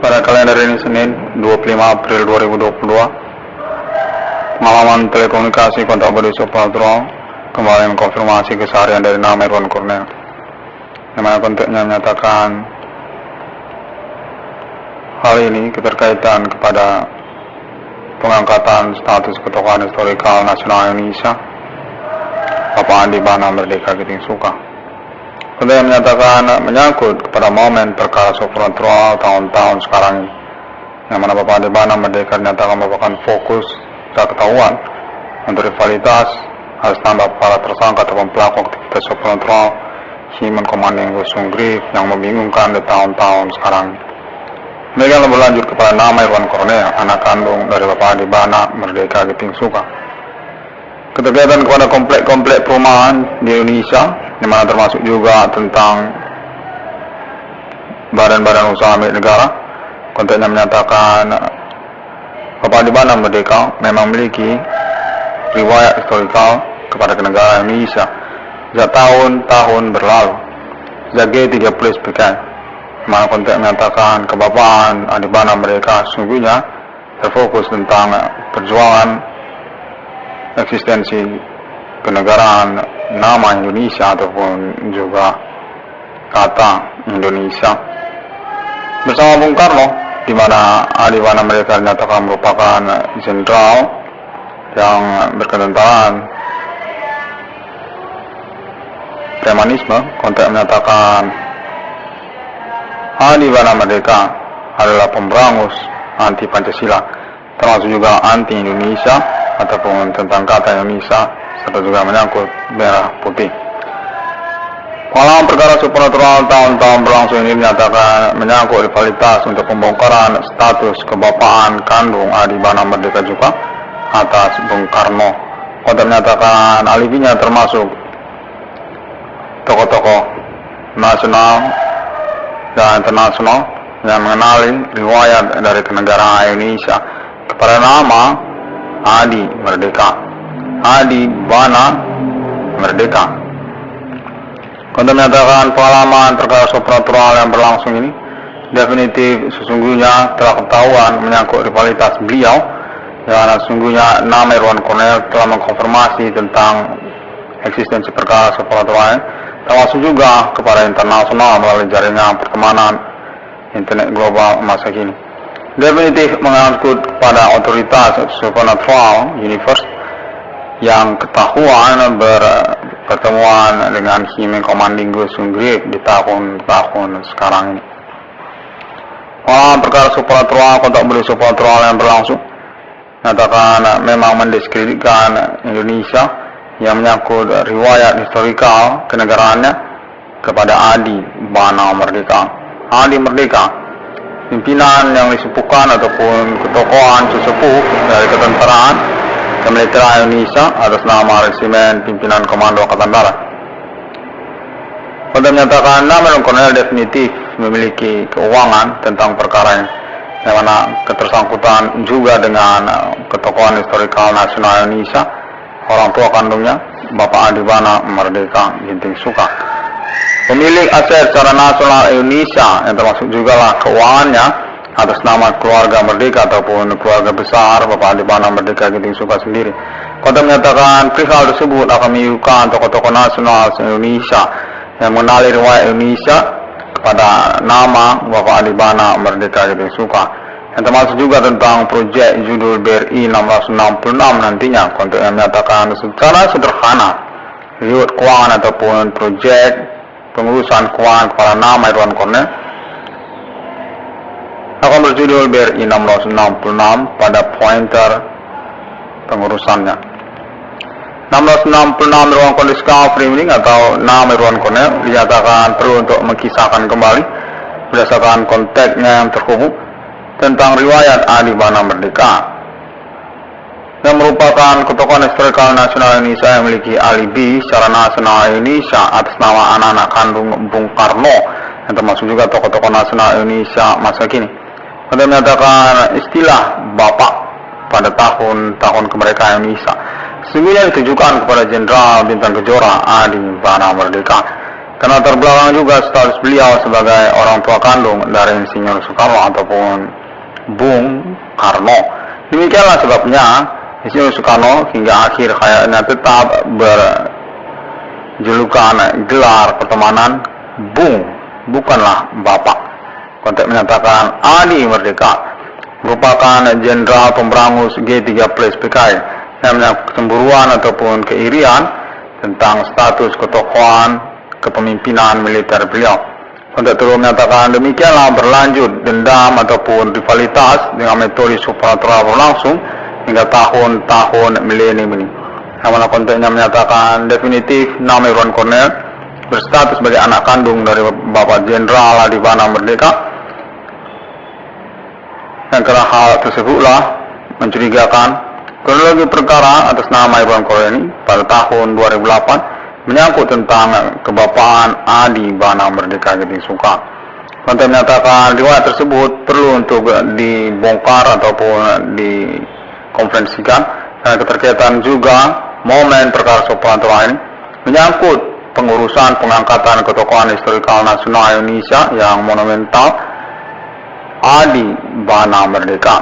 Pada kalender ini Senin 25 April 2022, pengalaman telekomunikasi kontak bodi supernatural kembali mengkonfirmasi keseharian dari nama Irwan Cornel. Yang mana kontaknya menyatakan hal ini keterkaitan kepada pengangkatan status ketokohan historikal nasional Indonesia Bapak Andi Bana Merdeka Giting Suka. Kontak yang menyatakan menyangkut kepada momen perkara supernatural tahun-tahun sekarang ini, yang mana Bapak Andi Bana Merdeka dinyatakan merupakan fokus tak ketahuan untuk rivalitas atas nama para tersangka ataupun pelaku aktivitas supernatural Human Commanding Gusung Grip yang membingungkan di tahun-tahun sekarang. Mereka berlanjut kepada nama Irwan Cornel, anak kandung dari Bapak Andi Bana Merdeka Giting Suka. Keterkaitan kepada komplek-komplek perumahan di Indonesia, di mana termasuk juga tentang badan-badan usaha milik negara. Kontennya menyatakan Bapak Andi Bana Merdeka memang memiliki riwayat historikal kepada kenegaraan Indonesia sejak tahun-tahun berlalu, sejak G30 SPK. Mana konten menyatakan kebapaan Andi Bana Merdeka sungguhnya terfokus tentang perjuangan eksistensi kenegaraan nama Indonesia ataupun juga kata Indonesia bersama Bung Karno, di mana Andi Bana Merdeka dinyatakan merupakan jenderal yang berketentaraan premanisme. Konten menyatakan Andi Bana Merdeka adalah pemberangus anti Pancasila, termasuk juga anti Indonesia ataupun tentang kata Indonesia, serta juga menyangkut merah putih. Pengalaman perkara supernatural tahun-tahun berlangsung ini dinyatakan menyangkut rivalitas untuk pembongkaran status kebapaan kandung Andi Bana Merdeka juga atas Bung Karno. Konten menyatakan alibinya termasuk tokoh-tokoh nasional dan internasional yang mengenali riwayat dari kenegaraan Indonesia kepada nama Andi Merdeka, Andi Bana Merdeka. Konten menyatakan pengalaman perkara supernatural yang berlangsung ini definitif sesungguhnya telah ketahuan menyangkut rivalitas beliau, yang sesungguhnya nama Irwan Cornel telah mengkonfirmasi tentang eksistensi perkara supernatural, termasuk juga kepada internasional melalui jaringan pertemanan internet global masa kini. Definitif mengangkut kepada otoritas supernatural universe yang ketahuan berpertemuan dengan Human Commanding Gusung Grip di tahun-tahun sekarang ini. Pengalaman perkara supernatural kontak bodi supernatural yang berlangsung nyatakan memang mendiskreditkan Indonesia yang menyangkut riwayat historikal kenegaraannya kepada Andi Bana Merdeka. Andi Merdeka, pimpinan yang disepuhkan ataupun ketokohan sesepuh dari ketenteraan kemiliteran Indonesia atas nama Resimen Pimpinan Komando Angkatan Darat. Konten menyatakan nama Irwan Cornel definitif memiliki keuangan tentang perkara ini, yang mana ketersangkutan juga dengan ketokohan historikal nasional Indonesia, orang tua kandungnya Bapak Andi Bana Merdeka Giting Suka. Pemilik aset secara nasional Indonesia yang termasuk juga lah keuangannya atas nama keluarga Merdeka ataupun keluarga besar Bapak Andi Bana Merdeka Giting Suka sendiri. Konten menyatakan perihal tersebut akan menyuguhkan tokoh-tokoh nasional Indonesia yang mengenali riwayat Indonesia kepada nama Bapak Andi Bana Merdeka Giting Suka, yang termasuk juga tentang proyek judul BRI 666 nantinya. Konten yang menyatakan secara sederhana riwayat keuangan ataupun proyek pengurusan keuangan kepala nama Irwan Cornel akan berjudul BRI 666 pada pointer pengurusannya. 666 Irwan Cornel Discovery atau nama Irwan Cornel dinyatakan perlu untuk mengkisahkan kembali berdasarkan konteksnya yang terhubung tentang riwayat Andi Bana Merdeka, yang merupakan ketokohan historikal nasional Indonesia yang memiliki alibi secara nasional Indonesia atas nama anak-anak kandung Bung Karno, yang termasuk juga tokoh-tokoh nasional Indonesia masa kini. Pada menyatakan istilah Bapak pada tahun-tahun kemerdekaan Indonesia sesungguhnya ditujukan kepada Jenderal Bintang Kejora Andi Bana Merdeka, Karena terbelakang juga status beliau sebagai orang tua kandung dari Insinyur Soekarno ataupun Bung Karno. Demikianlah sebabnya Insinyur Soekarno hingga akhir hayatnya tetap berjulukan gelar pertemanan Bung, bukanlah Bapak. Konteks menyatakan Adi Merdeka merupakan jenderal pemberangus G30 PKI yang menyangkut kecemburuan ataupun keirian tentang status ketokohan kepemimpinan militer beliau. Konteks turut menyatakan demikianlah berlanjut dendam ataupun rivalitas dengan metode supernatural berlangsung hingga tahun-tahun milenium ini. Yang mana konteksnya menyatakan definitif nama Irwan Cornell berstatus sebagai anak kandung dari Bapak Jenderal Adibana Merdeka. Yang karena hal tersebutlah mencurigakan kronologi perkara atas nama Irwan Cornell ini pada tahun 2008 menyangkut tentang kebapaan Adibana Merdeka Genting Suka. Konteks menyatakan riwayat tersebut perlu untuk dibongkar ataupun dikonferensikan karena keterkaitan juga momen perkara supernatural ini menyangkut pengurusan pengangkatan ketokohan historikal nasional Indonesia yang monumental Adibana Merdeka.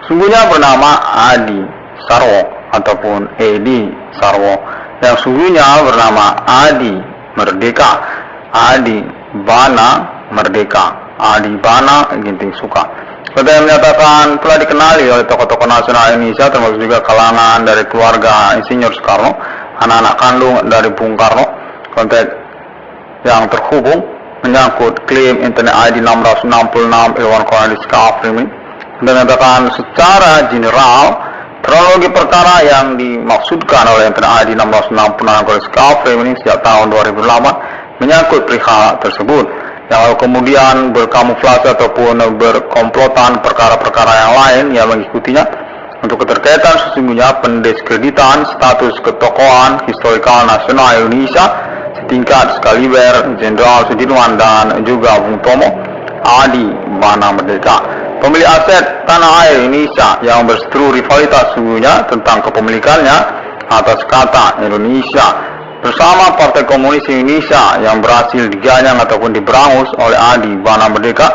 Sungguhnya bernama Adi Sarwo ataupun Edi Sarwo, yang sungguhnya bernama Adi Merdeka, Adibana Merdeka, Adibana Genting Suka. Yang menyatakan telah dikenali oleh tokoh-tokoh nasional Indonesia termasuk juga kalangan dari keluarga Insinyur Soekarno, anak-anak kandung dari Bung Karno. Konteks yang terhubung menyangkut klaim internet ID 666 Irwan Cornell Discovery dan menyatakan secara general kronologi perkara yang dimaksudkan oleh internet ID 666 Discovery ini sejak tahun 2008 menyangkut perihal tersebut, yang lalu kemudian berkamuflase ataupun berkomplotan perkara-perkara yang lain yang mengikutinya untuk keterkaitan sesungguhnya pendiskreditan status ketokohan historikal nasional Indonesia setingkat sekaliber Jenderal Sudirman dan juga Bung Tomo Adibana Merdeka, pemilik aset tanah air Indonesia yang berseteru rivalitas sesungguhnya tentang kepemilikannya atas kata Indonesia bersama Partai Komunis Indonesia yang berhasil diganyang ataupun diberangus oleh Adibana Merdeka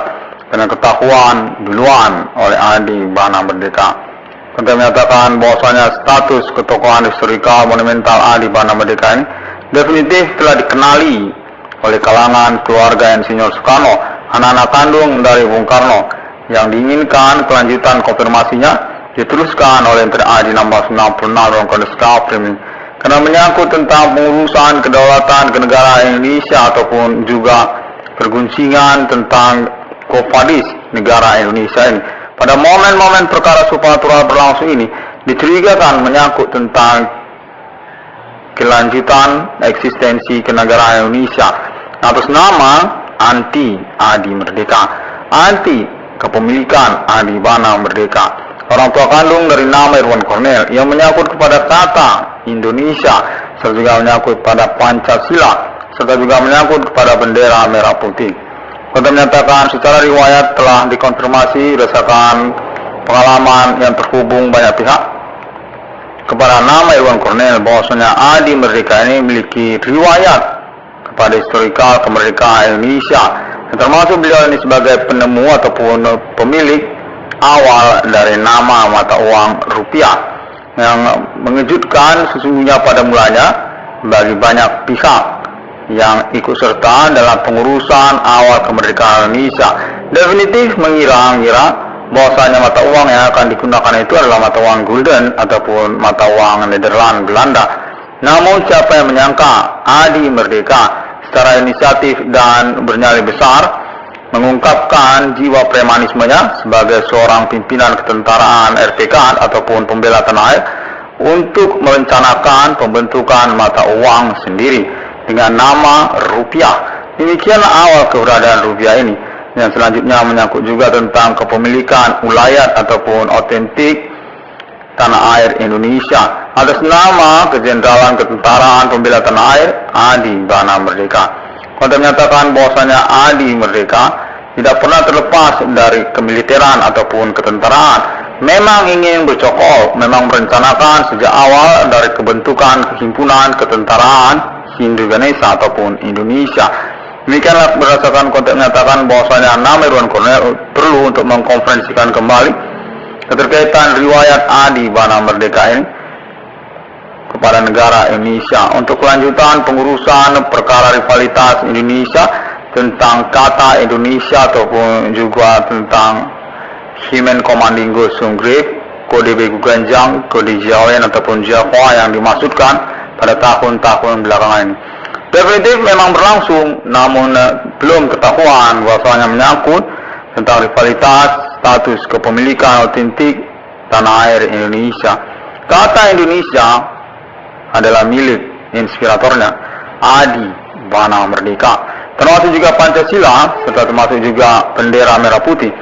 dengan ketahuan duluan oleh Adibana Merdeka. Konteks menyatakan bahwasanya status ketokohan historikal monumental Adibana Merdeka ini definitif telah dikenali oleh kalangan keluarga Insinyur Soekarno, anak-anak kandung dari Bung Karno, yang diinginkan kelanjutan konfirmasinya diteruskan oleh Menteri ID 1666 dalam kondisi Discovery karena menyangkut tentang pengurusan kedaulatan kenegaraan Indonesia ataupun juga perguncingan tentang Kofadis negara Indonesia ini. Pada momen-momen perkara supernatural berlangsung ini dicurigakan menyangkut tentang kelanjutan eksistensi kenegaraan Indonesia atas nama anti Adi Merdeka, anti kepemilikan Adibana Merdeka, orang tua kandung dari nama Irwan Cornell yang menyangkut kepada kata Indonesia, serta juga menyangkut pada Pancasila, serta juga menyangkut kepada bendera merah putih. Konteks menyatakan secara riwayat telah dikonfirmasi berdasarkan pengalaman yang terhubung banyak pihak kepada nama Irwan Cornell bahwasanya Adi Merdeka ini memiliki riwayat kepada historikal kemerdekaan Indonesia, termasuk beliau ini sebagai penemu ataupun pemilik awal dari nama mata uang rupiah, yang mengejutkan sesungguhnya pada mulanya bagi banyak pihak yang ikut serta dalam pengurusan awal kemerdekaan Indonesia. Definitif mengira-ngira bahwasanya mata uang yang akan digunakan itu adalah mata uang gulden ataupun mata uang Nederland Belanda. Namun siapa yang menyangka Adi Merdeka secara inisiatif dan bernyali besar mengungkapkan jiwa premanismenya sebagai seorang pimpinan ketentaraan RPK ataupun pembela tanah air untuk merencanakan pembentukan mata uang sendiri dengan nama rupiah. Demikianlah awal keberadaan rupiah ini, yang selanjutnya menyangkut juga tentang kepemilikan ulayat ataupun otentik tanah air Indonesia atas nama Kejeneralan Ketentaraan Pembela Tanah Air Adibana Merdeka. Konteks menyatakan bahwasanya Adi Merdeka tidak pernah terlepas dari kemiliteran ataupun ketentaraan. Memang ingin bercokol, memang merencanakan sejak awal dari kebentukan kehimpunan ketentaraan Hindu Ganesha ataupun Indonesia. Demikianlah berdasarkan konteks menyatakan bahwasanya nama Irwan Cornel perlu untuk mengkonferensikan kembali keterkaitan riwayat Adi Bana Merdeka ini kepada negara Indonesia untuk kelanjutan pengurusan perkara rivalitas Indonesia tentang kata Indonesia ataupun juga tentang Himen Komandingo Sunggrave, kode Begu Ganjang, kode Jawen ataupun Jawa yang dimaksudkan pada tahun-tahun belakangan ini. Definitif memang berlangsung, namun belum ketahuan bahwasanya menyangkut tentang rivalitas status kepemilikan otentik tanah air Indonesia. Kata Indonesia adalah milik inspiratornya Adi Bana Merdeka, termasuk juga Pancasila serta termasuk juga bendera merah putih.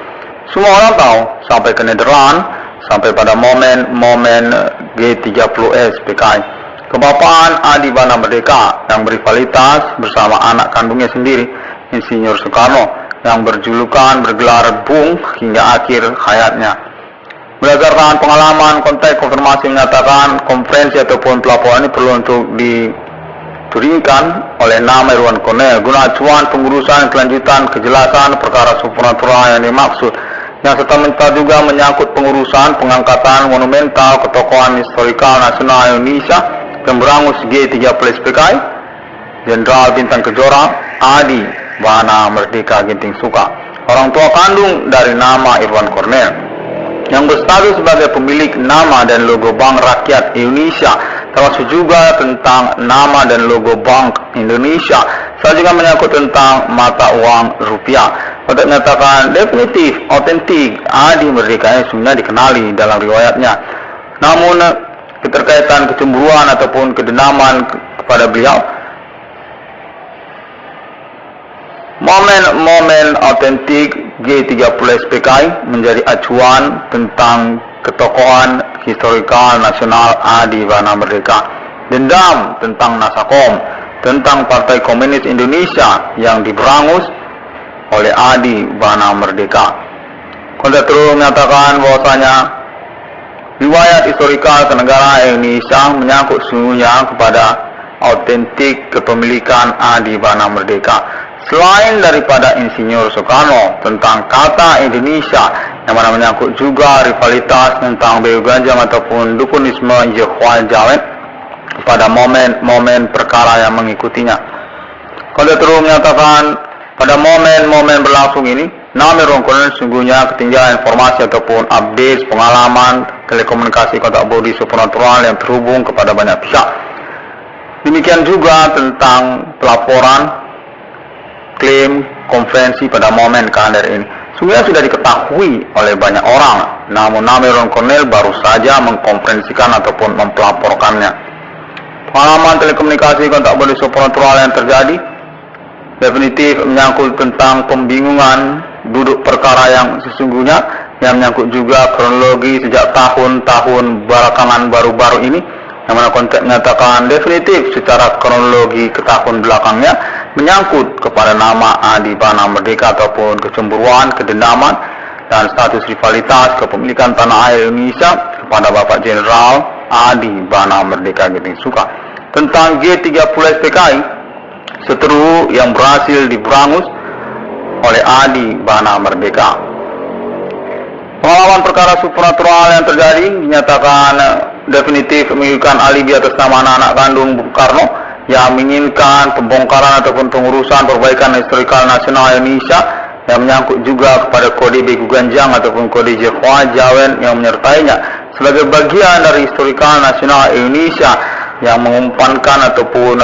Semua orang tahu sampai ke Nederland, sampai pada momen G30S PKI. Kebapaan Adi Bana Merdeka yang berrivalitas bersama anak kandungnya sendiri, Insinyur Soekarno, yang bergelar Bung hingga akhir hayatnya. Berdasarkan pengalaman, konteks konfirmasi menyatakan konferensi ataupun pelaporan ini perlu untuk dituringkan oleh nama Irwan Cornel guna acuan pengurusan kelanjutan kejelasan perkara supranatural yang dimaksud, yang serta juga menyangkut pengurusan pengangkatan monumental ketokohan historikal nasional Indonesia yang berangus G30 PKI Jenderal Bintang Kejora Adi Bana Merdeka Ginting Suka, orang tua kandung dari nama Irwan Cornel, yang berstatus sebagai pemilik nama dan logo Bank Rakyat Indonesia, termasuk juga tentang nama dan logo Bank Indonesia. Saya juga menyangkut tentang mata uang rupiah. Untuk menyatakan definitif, otentik, Adi Merdeka yang sebenarnya dikenali dalam riwayatnya. Namun keterkaitan kecemburuan ataupun kedendaman kepada beliau, momen otentik G30 PKI menjadi acuan tentang ketokohan historikal nasional Adi Bana Merdeka. Dendam tentang Nasakom, tentang Partai Komunis Indonesia yang diberangus oleh Adi Bana Merdeka. Konteks terus menyatakan bahwasanya riwayat historikal kenegaraan Indonesia menyangkut sungguhnya kepada autentik kepemilikan Adi Bana Merdeka. Selain daripada Insinyur Soekarno tentang kata Indonesia, yang mana menyangkut juga rivalitas tentang Begu Ganjang ataupun dukunisme Jehwa Jawen pada momen-momen perkara yang mengikutinya. Konteks terus menyatakan pada momen-momen berlangsung ini, nama Irwan Cornel sungguhnya ketinggalan informasi ataupun update pengalaman telekomunikasi kontak bodi supernatural yang terhubung kepada banyak pihak. Demikian juga tentang pelaporan klaim konferensi pada momen kalender ini. Sebenarnya sudah diketahui oleh banyak orang, namun nama Irwan Cornel baru saja mengkonferensikan ataupun mempelaporkannya. Pengalaman telekomunikasi kontak bodi supernatural yang terjadi definitif menyangkut tentang pembingungan duduk perkara yang sesungguhnya, yang menyangkut juga kronologi sejak tahun-tahun belakangan baru-baru ini, yang mana konteks menyatakan definitif secara kronologi ke tahun belakangnya menyangkut kepada nama Adi Bana Merdeka ataupun kecemburuan, kedendaman, dan status rivalitas kepemilikan tanah air Indonesia kepada Bapak Jenderal Adi Bana Merdeka Ginting Suka. Tentang G30 PKI, seteru yang berhasil diberangus oleh Adi Bana Merdeka. Pengalaman perkara supernatural yang terjadi dinyatakan definitif menunjukkan alibi atas nama anak kandung Bung Karno yang menginginkan pembongkaran ataupun pengurusan perbaikan historikal nasional Indonesia, yang menyangkut juga kepada kode Begu Ganjang ataupun kode Jehwa Jawen yang menyertainya sebagai bagian dari historikal nasional Indonesia, yang mengumpankan ataupun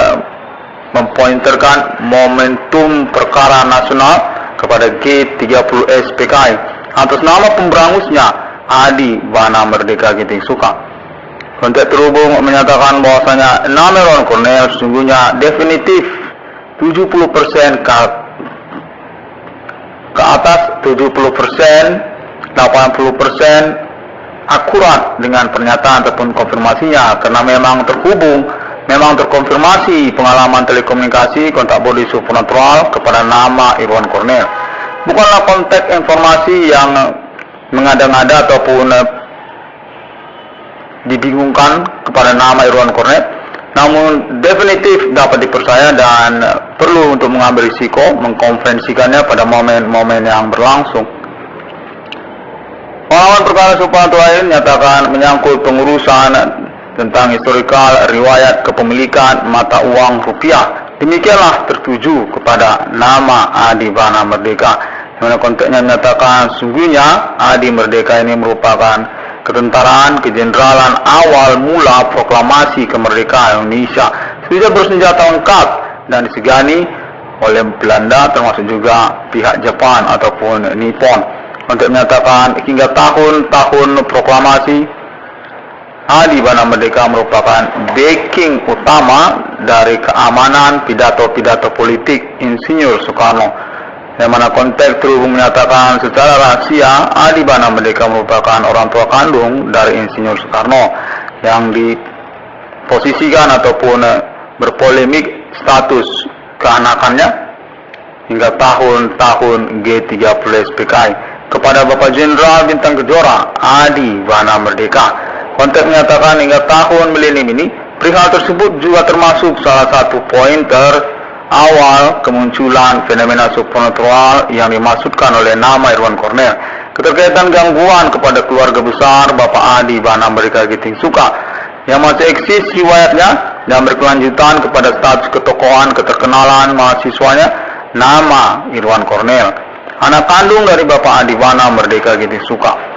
mempointerkan momentum perkara nasional kepada G30S PKI atas nama pemberangusnya Adi Bana Merdeka Ginting Suka. Konteks terhubung menyatakan bahwasanya nama Irwan Cornel sesungguhnya definitif 70% ke atas, 70%, 80% akurat dengan pernyataan ataupun konfirmasinya, karena memang terhubung, memang terkonfirmasi pengalaman telekomunikasi kontak bodi supernatural kepada nama Irwan Cornel. Bukanlah konteks informasi yang mengada-ngada ataupun dibingungkan kepada nama Irwan Cornel, namun definitif dapat dipercaya dan perlu untuk mengambil risiko mengkonferensikannya pada momen-momen yang berlangsung. Pengalaman perkara supranatural ini menyatakan menyangkut pengurusan tentang historikal riwayat kepemilikan mata uang rupiah. Demikianlah tertuju kepada nama Adi Bana Merdeka, yang mana konteksnya menyatakan sungguhnya Adi Merdeka ini merupakan ketentaraan kejeneralan awal mula proklamasi kemerdekaan Indonesia, sudah bersenjata lengkap dan disegani oleh Belanda termasuk juga pihak Jepang ataupun Nippon, untuk menyatakan hingga tahun-tahun proklamasi Adi Bana Merdeka merupakan backing utama dari keamanan pidato-pidato politik Insinyur Soekarno, yang mana konteks terhubung menyatakan secara rahasia Adi Bana Merdeka merupakan orang tua kandung dari Insinyur Soekarno yang diposisikan ataupun berpolemik status keanakannya hingga tahun-tahun G30 SPKI kepada Bapak Jenderal Bintang Kejora Adi Bana Merdeka. Konteks menyatakan hingga tahun milenium ini, perihal tersebut juga termasuk salah satu pointer awal kemunculan fenomena supranatural yang dimaksudkan oleh nama Irwan Cornell, keterkaitan gangguan kepada keluarga besar Bapak Adi Bana Merdeka Gitingsuka yang masih eksis riwayatnya dan berkelanjutan kepada status ketokohan keterkenalan mahasiswanya nama Irwan Cornell, anak kandung dari Bapak Adi Bana Merdeka Gitingsuka.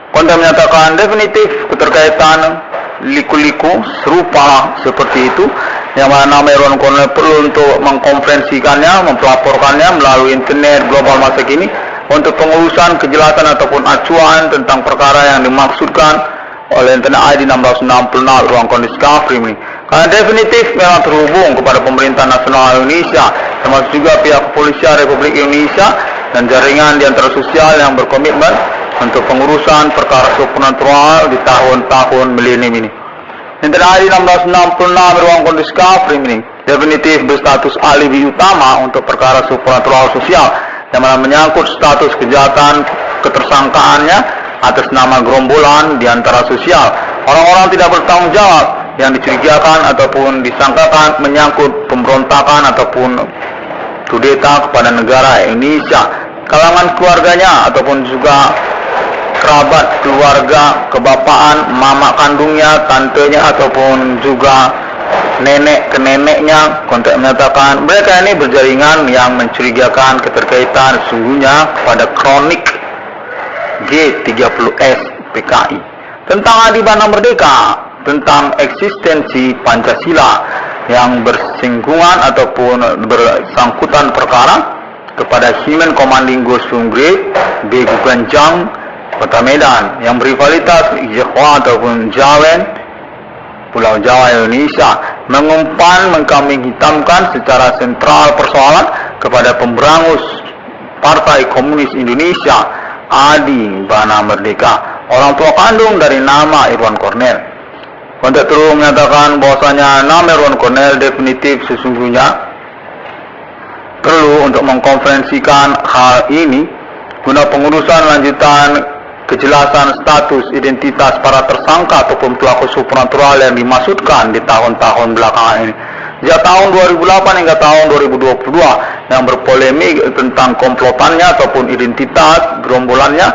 Konteks menyatakan definitif keterkaitan liku-liku serupa seperti itu, yang mana nama Irwan Cornell perlu untuk mengkonferensikannya, mempelaporkannya melalui internet global masa kini untuk pengurusan kejelasan ataupun acuan tentang perkara yang dimaksudkan oleh internet ID 666 ruang kondisi Kafri ini. Karena definitif memang terhubung kepada pemerintah nasional Indonesia, termasuk juga pihak kepolisian Republik Indonesia dan jaringan di antara sosial yang berkomitmen untuk pengurusan perkara supranatural di tahun-tahun milenium ini. Internet ID 1666 ruang kondisi Kafri ini definitif berstatus alibi utama untuk perkara supranatural sosial, yang mana menyangkut status kejahatan ketersangkaannya atas nama gerombolan di antara sosial orang-orang tidak bertanggung jawab yang dicurigakan ataupun disangkakan menyangkut pemberontakan ataupun kudeta kepada negara Indonesia, kalangan keluarganya ataupun juga kerabat keluarga kebapaan, mama kandungnya, tantenya ataupun juga nenek ke neneknya. Konteks menyatakan mereka ini berjaringan yang mencurigakan keterkaitan sesungguhnya pada kronik G30S PKI tentang Adi Bana Merdeka, tentang eksistensi Pancasila yang bersinggungan ataupun bersangkutan perkara kepada Human Commanding Ghost Grade B. Guganjang Kota Medan yang berrivalitas Jawa ataupun Jawen Pulau Jawa Indonesia, mengumpan mengkambing hitamkan secara sentral persoalan kepada pemberangus Partai Komunis Indonesia Adi Bana Merdeka, orang tua kandung dari nama Irwan Cornell. Konteks terus menyatakan bahwasanya nama Irwan Cornell definitif sesungguhnya perlu untuk mengkonferensikan hal ini guna pengurusan lanjutan kejelasan status identitas para tersangka ataupun pelaku supranatural yang dimaksudkan di tahun-tahun belakangan ini. Sejak tahun 2008 hingga tahun 2022 yang berpolemik tentang komplotannya ataupun identitas gerombolannya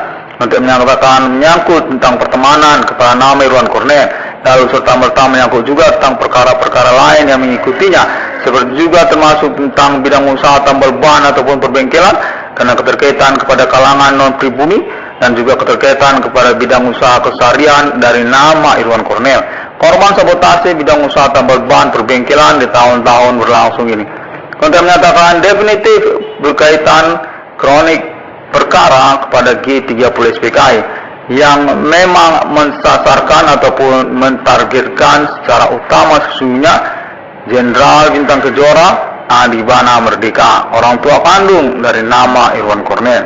untuk menyangkut tentang pertemanan kepada nama Irwan Cornell, lalu serta-merta menyangkut juga tentang perkara-perkara lain yang mengikutinya, seperti juga termasuk tentang bidang usaha tambal ban ataupun perbengkelan karena keterkaitan kepada kalangan non-pribumi dan juga keterkaitan kepada bidang usaha keseharian dari nama Irwan Cornell, korban sabotase bidang usaha tambal ban perbengkelan di tahun-tahun berlangsung ini. Konteks menyatakan definitif berkaitan kronik perkara kepada G30 SPKI yang memang mensasarkan ataupun mentargetkan secara utama sesungguhnya Jenderal Bintang Kejora Adi Bana Merdeka, orang tua kandung dari nama Irwan Cornell.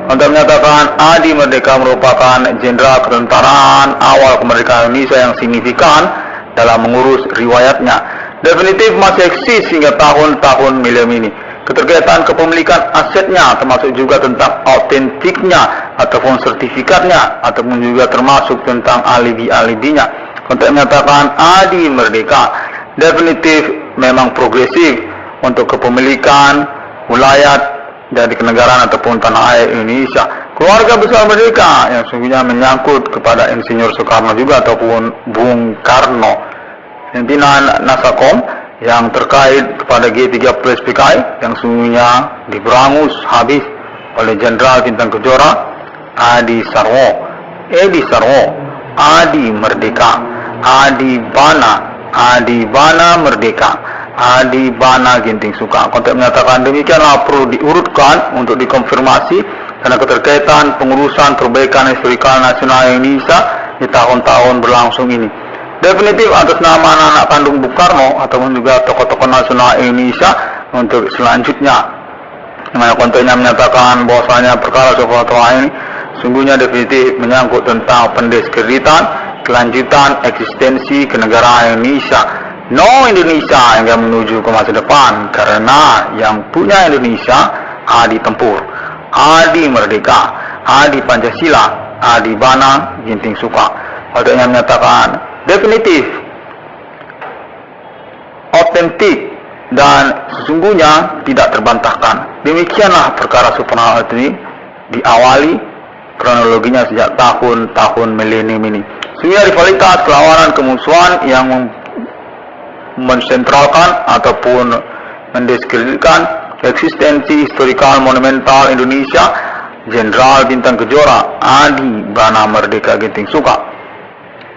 Untuk menyatakan Adi Merdeka merupakan jenderal ketentaraan awal kemerdekaan Indonesia yang signifikan dalam mengurus riwayatnya. Definitif masih eksis hingga tahun-tahun milenium ini. Keterkaitan kepemilikan asetnya termasuk juga tentang autentiknya ataupun sertifikatnya ataupun juga termasuk tentang alibi-alibinya. Konteks menyatakan adi merdeka, definitif memang progresif untuk kepemilikan wilayah dari kenegaraan ataupun tanah air Indonesia. Keluarga besar merdeka yang sesungguhnya menyangkut kepada Insinyur Soekarno juga ataupun Bung Karno. Pimpinan Nasakom yang terkait kepada G30 SPKI yang sesungguhnya diberangus habis oleh Jenderal Bintang Kejora Adi Sarwo, Adi Merdeka, Adi Bana Merdeka, Adi Bana Ginting Suka. Konteks menyatakan demikianlah perlu diurutkan untuk dikonfirmasi karena keterkaitan pengurusan perbaikan historikal nasional Indonesia di tahun-tahun berlangsung ini. Definitif atas nama anak-anak kandung Bung Karno ataupun juga tokoh-tokoh nasional Indonesia untuk selanjutnya. Nah, kontennya menyatakan bahwasanya perkara sebuah ini sungguhnya definitif menyangkut tentang pendiskreditan kelanjutan eksistensi kenegaraan Indonesia, no Indonesia yang menuju ke masa depan, karena yang punya Indonesia adi tempur, adi merdeka, adi Pancasila, adi Bana Ginting Suka. Artinya menyatakan definitif, otentik, dan sesungguhnya tidak terbantahkan. Demikianlah perkara supernal ini diawali kronologinya sejak tahun-tahun milenium ini. Sehingga rivalitas, perlawanan, kemusuhan yang mensentralkan ataupun mendiskreditkan eksistensi historikal monumental Indonesia, Jenderal Bintang Kejora Adi Bana Merdeka Ginting Suka.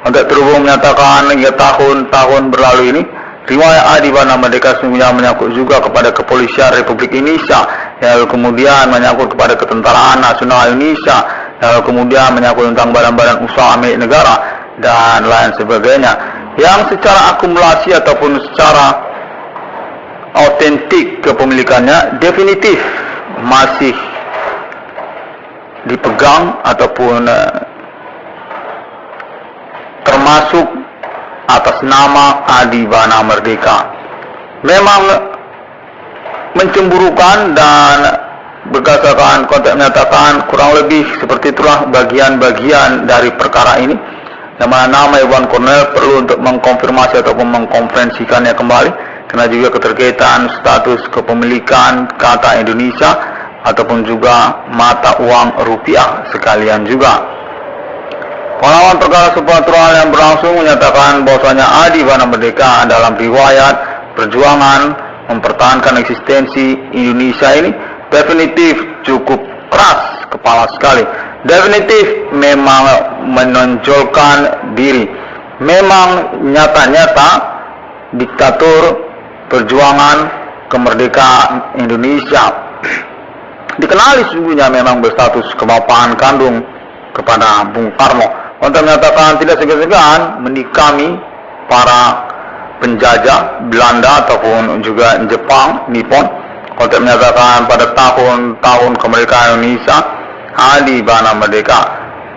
Untuk terhubung menyatakan hingga tahun-tahun berlalu ini, riwayat Adi Bana Merdeka sesungguhnya menyangkut juga kepada Kepolisian Republik Indonesia, lalu kemudian menyangkut kepada Ketentaraan Nasional Indonesia, lalu kemudian menyangkut tentang badan-badan usaha milik negara dan lain sebagainya, yang secara akumulasi ataupun secara autentik kepemilikannya definitif masih dipegang ataupun termasuk atas nama Adi Bana Merdeka. Memang mencemburukan dan berdasarkan konteks menyatakan kurang lebih seperti itulah bagian-bagian dari perkara ini, yang mana nama Iwan Cornel perlu untuk mengkonfirmasi ataupun mengkonferensikannya kembali, karena juga keterkaitan status kepemilikan kata Indonesia ataupun juga mata uang rupiah sekalian juga. Pengalaman perkara supernatural yang berlangsung menyatakan bahwasanya Adi Bana Merdeka dalam riwayat perjuangan mempertahankan eksistensi Indonesia ini definitif cukup keras kepala sekali. Definitif memang menonjolkan diri. Memang nyata-nyata diktator perjuangan kemerdekaan Indonesia. Dikenali sesungguhnya memang berstatus kebapaan kandung kepada Bung Karno. Untuk menyatakan tidak segan-segan menikami para penjajah Belanda ataupun juga Jepang, Nippon. Untuk menyatakan pada tahun-tahun kemerdekaan Indonesia, Adi Bana Merdeka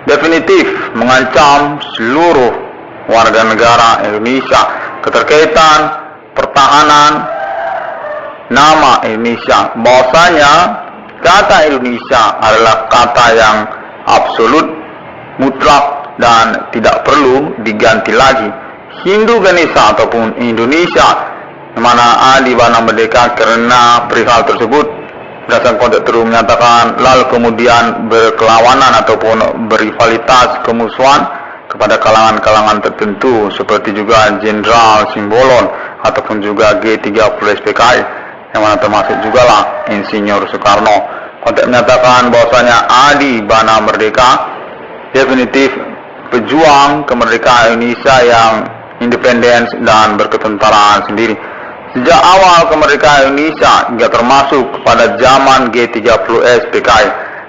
definitif mengancam seluruh warga negara Indonesia, keterkaitan pertahanan nama Indonesia. Bahwasanya kata Indonesia adalah kata yang absolut, mutlak, dan tidak perlu diganti lagi. Hindu Ganesha ataupun Indonesia, di mana Adi Bana Merdeka karena perihal tersebut berdasarkan konteks terus menyatakan lalu kemudian berkelawanan ataupun berrivalitas kemusuhan kepada kalangan-kalangan tertentu seperti juga Jenderal Simbolon ataupun juga G30 SPKI, yang mana termasuk juga lah Insinyur Soekarno. Konteks menyatakan bahwasanya Adi Bana Merdeka definitif pejuang kemerdekaan Indonesia yang independen dan berketentaraan sendiri. Sejak awal kemerdekaan Indonesia hingga termasuk pada zaman G30 SPKI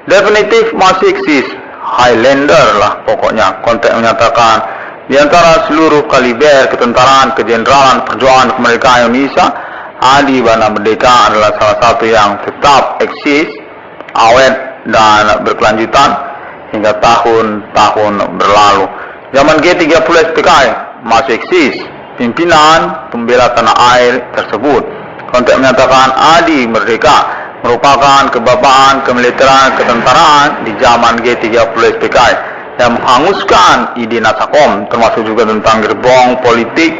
definitif masih eksis Highlander lah pokoknya. Konteks menyatakan di antara seluruh kaliber ketentaraan, kejeneralan, perjuangan kemerdekaan Indonesia, Adi Bana Merdeka adalah salah satu yang tetap eksis, awet, dan berkelanjutan hingga tahun-tahun berlalu. Zaman G30 SPKI masih eksis pimpinan pembela tanah air tersebut. Konteks menyatakan Adi Merdeka merupakan kebapaan kemiliteran ketentaraan di zaman G30 SPKI. yang menghanguskan ide Nasakom, termasuk juga tentang gerbong politik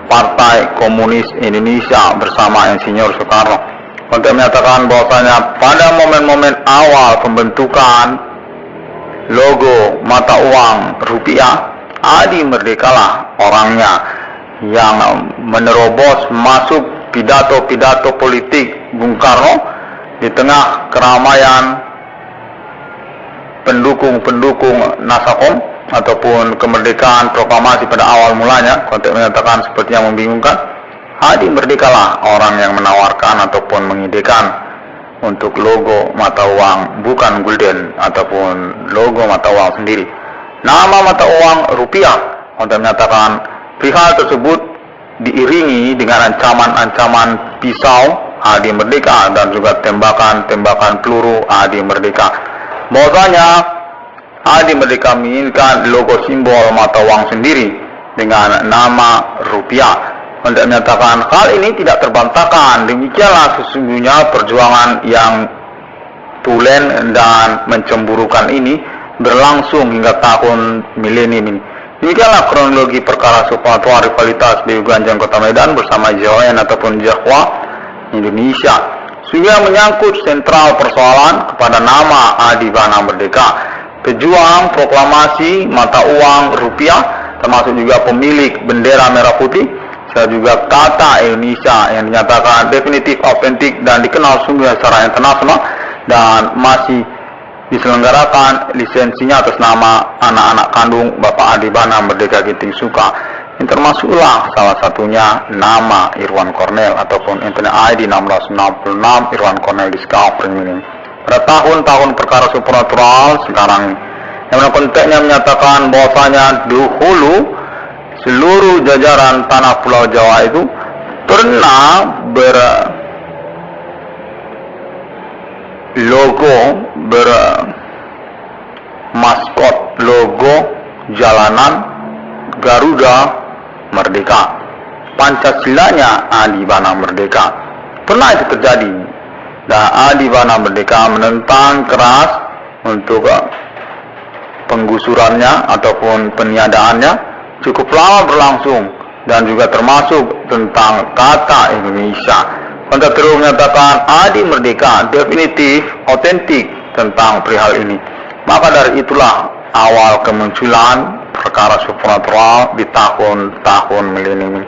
Partai Komunis Indonesia bersama Insinyur Soekarno. Untuk menyatakan bahwasanya pada momen-momen awal pembentukan logo mata uang rupiah, Adi Merdekalah orangnya yang menerobos masuk pidato-pidato politik Bung Karno di tengah keramaian pendukung-pendukung Nasakom ataupun kemerdekaan proklamasi pada awal mulanya. Konteks menyatakan seperti yang membingungkan, Adi Merdekalah orang yang menawarkan ataupun mengidekan untuk logo mata uang bukan gulden ataupun logo mata uang sendiri, nama mata uang rupiah. Konteks menyatakan perihal tersebut diiringi dengan ancaman-ancaman pisau Adi Merdeka dan juga tembakan-tembakan peluru Adi Merdeka. Bahwasanya Adi Merdeka menginginkan logo simbol mata uang sendiri dengan nama rupiah. Untuk menyatakan hal ini tidak terbantahkan. Demikianlah sesungguhnya perjuangan yang tulen dan mencemburukan ini berlangsung hingga tahun milenium ini. Demikianlah kronologi perkara supportual rivalitas BU Ganjang Kota Medan bersama JON ataupun Jahwa Indonesia, sehingga menyangkut sentral persoalan kepada nama Adi Bana Merdeka, pejuang proklamasi mata uang rupiah, termasuk juga pemilik bendera merah putih, serta juga kata Indonesia yang dinyatakan definitif, autentik dan dikenal sungguh secara internasional, dan masih diselenggarakan lisensinya atas nama anak-anak kandung Bapak Adi Bana Merdeka Ginting Suka, yang termasuklah salah satunya nama Irwan Cornel ataupun Internet ID 1666 Irwan Cornel Discovery ini pada tahun-tahun perkara supernatural sekarang, yang mana konteksnya menyatakan bahwasanya dahulu seluruh jajaran tanah Pulau Jawa itu pernah bermaskot logo jalanan Garuda Merdeka, Pancasilanya Adi Bana Merdeka. Pernah itu terjadi, dan Adi Bana Merdeka menentang keras untuk penggusurannya ataupun peniadaannya cukup lama berlangsung, dan juga termasuk tentang kata Indonesia. Untuk terus menyatakan Adi Merdeka definitif, autentik tentang perihal ini. Maka dari itulah awal kemunculan perkara supernatural di tahun-tahun milenium ini.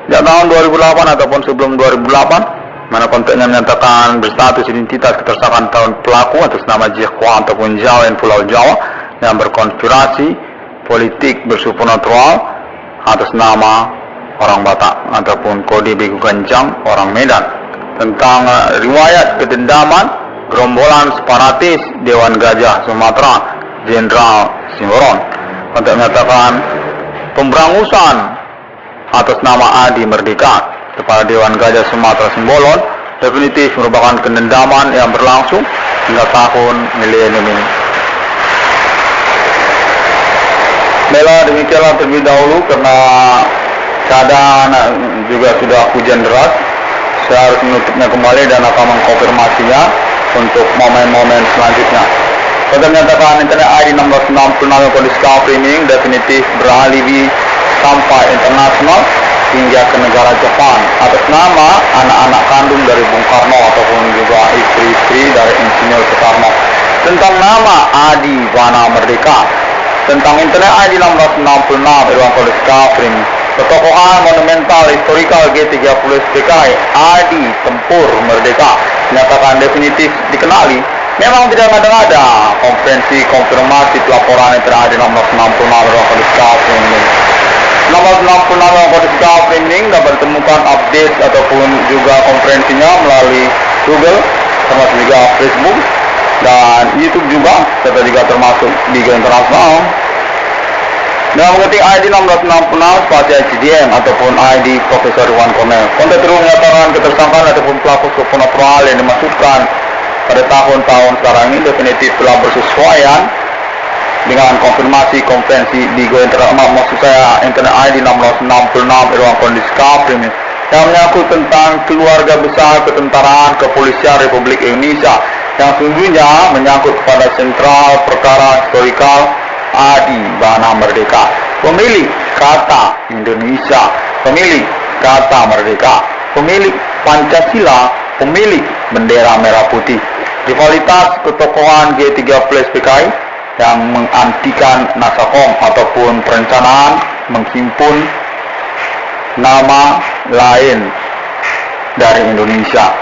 Sejak tahun 2008 ataupun sebelum 2008, mana konteksnya menyatakan berstatus identitas ketersangkaan tahun pelaku atas nama Jekwa ataupun Jawa Pulau Jawa yang berkonspirasi politik bersupernatural atas nama orang Batak ataupun kode BU Ganjang orang Medan, tentang riwayat kedendaman gerombolan separatis Dewan Gajah Sumatera Jenderal Simboron, untuk menyatakan pemberangusan atas nama Adi Merdeka kepada Dewan Gajah Sumatera Simbolon definitif merupakan kedendaman yang berlangsung hingga tahun milenium ini. Baiklah, demikianlah terlebih dahulu karena keadaan juga sudah hujan deras. Saya harus menutupnya kembali dan akan mengkonfirmasinya untuk momen-momen selanjutnya. Untuk menyatakan Internet ID 1666 kondisi streaming definitif beralih sampai internasional hingga ke negara Jepang atas nama anak-anak kandung dari Bung Karno ataupun juga istri-istri dari Insinyur Soekarno, tentang nama Adi Bana Merdeka, tentang Internet ID 1666 Irwan Kondisi streaming, ketokohan monumental historikal G30 SPKI Adi Tempur Merdeka menyatakan definitif dikenali. Memang tidak ada konferensi konfirmasi pelaporan Internet ID 1666 Irwan Kondisi streaming. 1666 Kondisi streaming dapat ditemukan update ataupun juga konferensinya melalui Google, termasuk juga Facebook dan YouTube juga, serta juga termasuk Liga Internasional. Dengan mengetik ID 1666 spasi HDM ataupun ID Profesor Irwan Cornel, konten terus menyatakan ketersangkaan ataupun pelaku supernatural yang dimaksudkan pada tahun-tahun sekarang ini definitif telah bersesuaian dengan konfirmasi konferensi Liga Internasional, maksud saya Internet ID 1666 Irwan Kondisi yang menyangkut tentang keluarga besar ketentaraan kepolisian Republik Indonesia yang sungguhnya menyangkut kepada sentral perkara historikal Adi Bana Merdeka, pemilik kata Indonesia, pemilik kata Merdeka, pemilik Pancasila, pemilik bendera merah putih. Rivalitas ketokohan G13 PKI yang mengantikan nasakom ataupun perencanaan menghimpun nama lain dari Indonesia,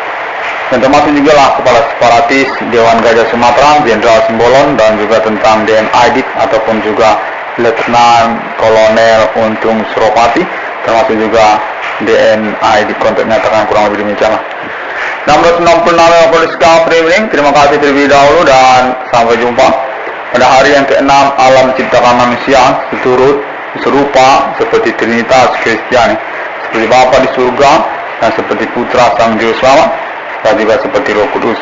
dan termasuk juga lah kepala separatis Dewan Gajah Sumatera Jenderal Simbolon, dan juga tentang DN Aidit ataupun juga Letnan Kolonel Untung Suropati, termasuk juga DN Aidit kontak nyatakan kurang lebih demikian lah. 666 Poliska Priming, terima kasih terlebih dahulu dan sampai jumpa pada hari yang ke-6 alam ciptakan manusia seturut serupa seperti Trinitas Kristiani, seperti Bapa di surga dan seperti Putra Sang Juru Selamat dan juga seperti Roh Kudus.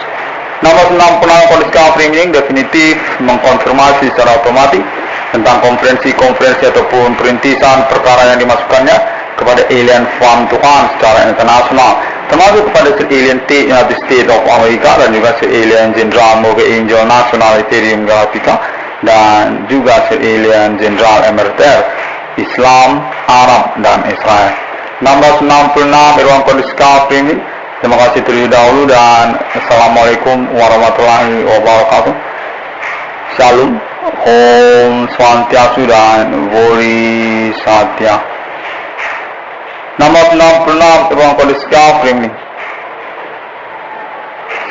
666 Poliska Priming definitif mengkonfirmasi secara otomatis tentang konferensi-konferensi ataupun perintisan perkara yang dimasukkannya kepada alien farm Tuhan secara internasional, termasuk kepada Sir Alien T United States of America dan juga Sir Alien General Morgan Angel National Ethereum Galactica dan juga Sir Alien General Emeriter Islam, Arab dan Israel. 666 Irwan Kodiska Primi, terima kasih terlebih dahulu dan Assalamualaikum warahmatullahi wabarakatuh. Shalom, Om Swantiastu dan Vori Satya. 666 Irwan Kodiska Primi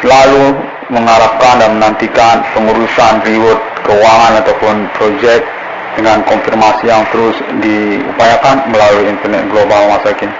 selalu mengharapkan dan menantikan pengurusan reward keuangan ataupun proyek dengan konfirmasi yang terus diupayakan melalui internet global masa kini.